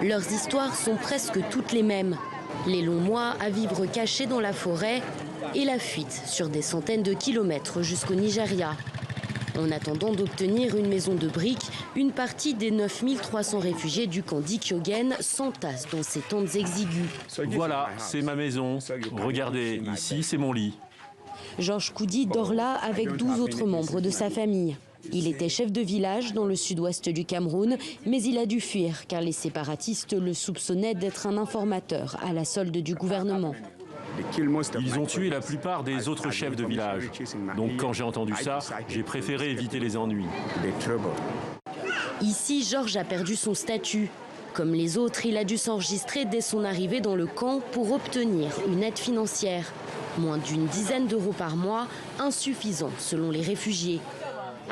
Leurs histoires sont presque toutes les mêmes. Les longs mois à vivre cachés dans la forêt et la fuite sur des centaines de kilomètres jusqu'au Nigeria. En attendant d'obtenir une maison de briques, une partie des 9300 réfugiés du camp d'Ikyogen s'entassent dans ces tentes exiguës. Voilà, c'est ma maison. Regardez, ici c'est mon lit. Georges Koudi dort là avec 12 autres membres de sa famille. Il était chef de village dans le sud-ouest du Cameroun, mais il a dû fuir car les séparatistes le soupçonnaient d'être un informateur à la solde du gouvernement. Ils ont tué la plupart des autres chefs de village. Donc quand j'ai entendu ça, j'ai préféré éviter les ennuis. Ici, Georges a perdu son statut. Comme les autres, il a dû s'enregistrer dès son arrivée dans le camp pour obtenir une aide financière. Moins d'une dizaine d'euros par mois, insuffisant selon les réfugiés.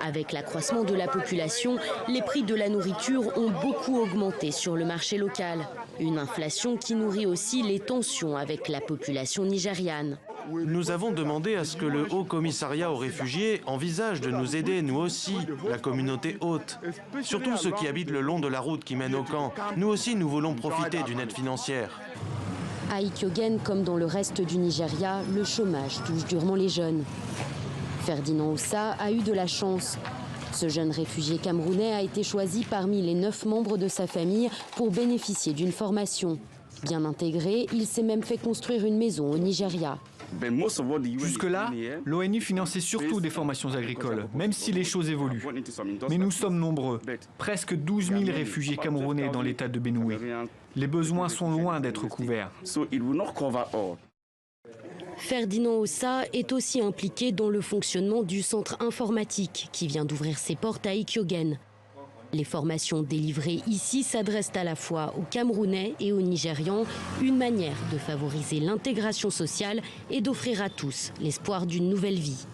Avec l'accroissement de la population, les prix de la nourriture ont beaucoup augmenté sur le marché local. Une inflation qui nourrit aussi les tensions avec la population nigériane. Nous avons demandé à ce que le Haut Commissariat aux réfugiés envisage de nous aider, nous aussi, la communauté haute. Surtout ceux qui habitent le long de la route qui mène au camp. Nous aussi, nous voulons profiter d'une aide financière. À Ikyogen, comme dans le reste du Nigeria, le chômage touche durement les jeunes. Ferdinand Oussa a eu de la chance. Ce jeune réfugié camerounais a été choisi parmi les 9 membres de sa famille pour bénéficier d'une formation. Bien intégré, il s'est même fait construire une maison au Nigeria. Jusque-là, l'ONU finançait surtout des formations agricoles, même si les choses évoluent. Mais nous sommes nombreux, presque 12 000 réfugiés camerounais dans l'état de Benoué. Les besoins sont loin d'être couverts. Ferdinand Oussa est aussi impliqué dans le fonctionnement du centre informatique qui vient d'ouvrir ses portes à Ikyogen. Les formations délivrées ici s'adressent à la fois aux Camerounais et aux Nigérians, une manière de favoriser l'intégration sociale et d'offrir à tous l'espoir d'une nouvelle vie.